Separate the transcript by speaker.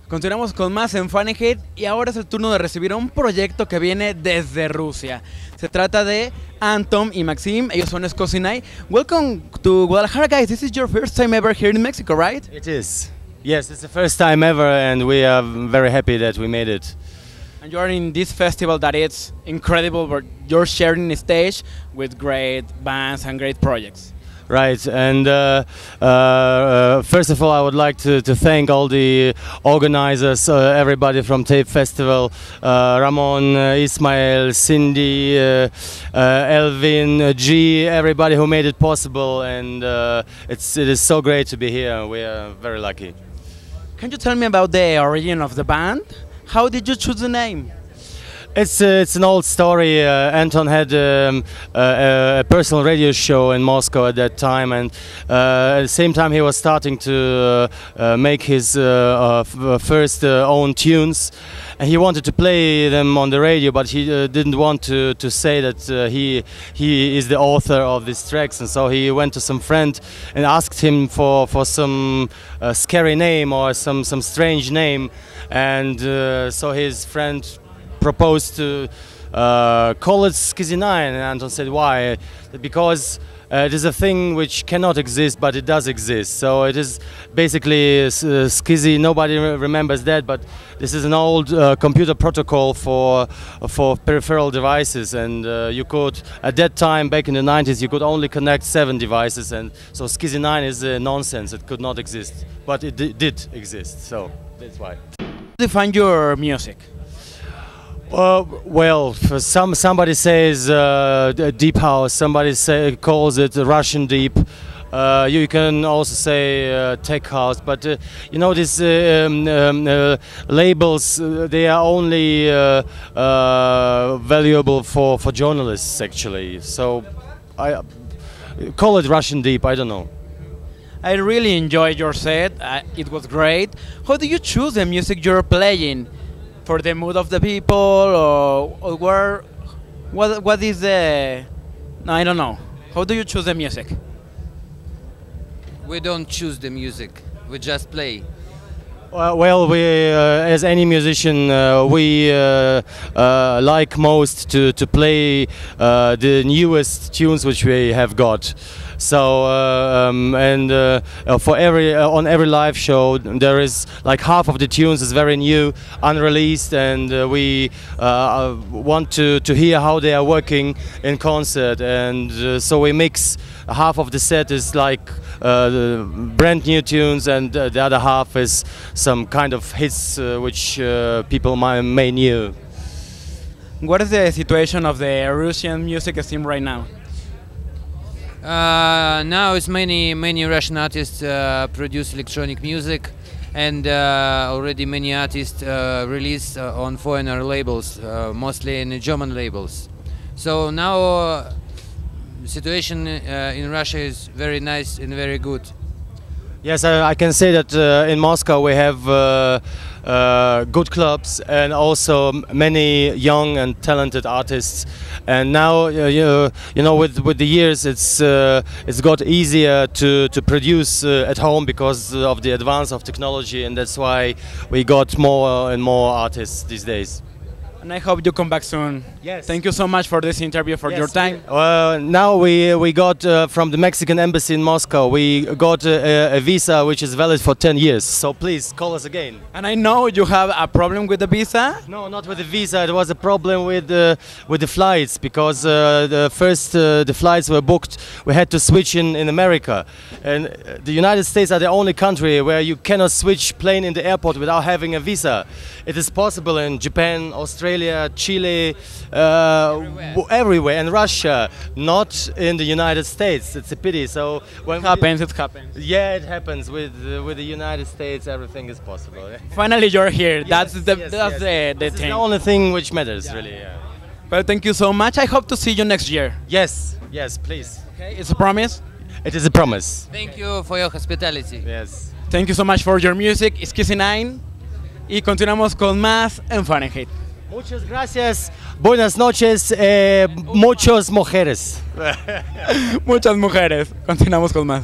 Speaker 1: Continuamos con más en Fahrenheit y ahora es el turno de recibir un proyecto que viene desde Rusia. Se trata de Anton y Maxim, ellos son SCSI-9. Welcome to Guadalajara, guys. This is your first time ever here in Mexico, right?
Speaker 2: It is. Yes, it's the first time ever, and we are very happy that we made it.
Speaker 1: And you're in this festival that it's incredible, but you're sharing the stage with great bands and great projects.
Speaker 2: Right, and first of all, I would like to thank all the organizers, everybody from Tape Festival, Ramon, Ismail, Cindy, Elvin, G, everybody who made it possible, and it is so great to be here. We are very lucky.
Speaker 1: Can you tell me about the origin of the band? How did you choose the name?
Speaker 2: It's an old story. Anton had a personal radio show in Moscow at that time, and at the same time he was starting to make his first own tunes. And he wanted to play them on the radio, but he didn't want to say that he is the author of these tracks. And so he went to some friend and asked him for some scary name or some strange name. And so his friend proposed to call it SCSI-9, and Anton said, why? Because it is a thing which cannot exist, but it does exist. So it is basically SCSI. Nobody remembers that, but this is an old computer protocol for peripheral devices, and you could, at that time, back in the 90s, you could only connect 7 devices, and so SCSI-9 is nonsense. It could not exist, but it did exist. So that's why.
Speaker 1: Define your music.
Speaker 2: Well, for somebody says deep house, somebody calls it Russian deep. You can also say tech house, but you know, these labels, they are only valuable for journalists, actually. So I call it Russian deep. I don't know.
Speaker 1: I really enjoyed your set. It was great. How do you choose the music you're playing? For the mood of the people, or what is the... No, I don't know. How do you choose the music?
Speaker 3: We don't choose the music, we just play.
Speaker 2: Well, we, as any musician, we like most to play the newest tunes which we have got. So for on every live show there is like half of the tunes is very new, unreleased, and we want to hear how they are working in concert, and so we mix. Half of the set is like brand new tunes, and the other half is some kind of hits which people may know.
Speaker 1: What is the situation of the Russian music scene right now?
Speaker 3: Now it's many Russian artists produce electronic music, and already many artists release on foreigner labels, mostly in German labels. So now the situation in Russia is very nice and very good.
Speaker 2: Yes, I can say that in Moscow we have good clubs and also many young and talented artists. And now, you know, with the years, it's got easier to produce at home because of the advance of technology, and that's why we got more and more artists these days.
Speaker 1: And I hope you come back soon.
Speaker 2: Yes.
Speaker 1: Thank you so much for this interview, for your time.
Speaker 2: Now we got from the Mexican embassy in Moscow, we got a visa which is valid for 10 years. So please call us again.
Speaker 1: And I know you have a problem with the visa.
Speaker 2: No, not with the visa. It was a problem with the flights, because the flights were booked. We had to switch in America, and the United States are the only country where you cannot switch plane in the airport without having a visa. It is possible in Japan, Australia, Chile, everywhere, and Russia, not in the United States. It's a pity. So when
Speaker 1: it happens.
Speaker 2: Yeah, it happens with the United States. Everything is possible.
Speaker 1: Finally, you're here.
Speaker 2: Yes,
Speaker 1: that's the
Speaker 2: This
Speaker 1: thing.
Speaker 2: is the only thing which matters, really. Yeah.
Speaker 1: Well, thank you so much. I hope to see you next year.
Speaker 2: Yes, please.
Speaker 1: Okay, it's a promise.
Speaker 2: It is a promise.
Speaker 3: Thank you for your hospitality.
Speaker 2: Yes.
Speaker 1: Thank you so much for your music, SCSI-9. Y continuamos con más en Fahrenheit.
Speaker 2: Muchas gracias. Buenas noches. Muchas mujeres.
Speaker 1: Muchas mujeres. Continuamos con más.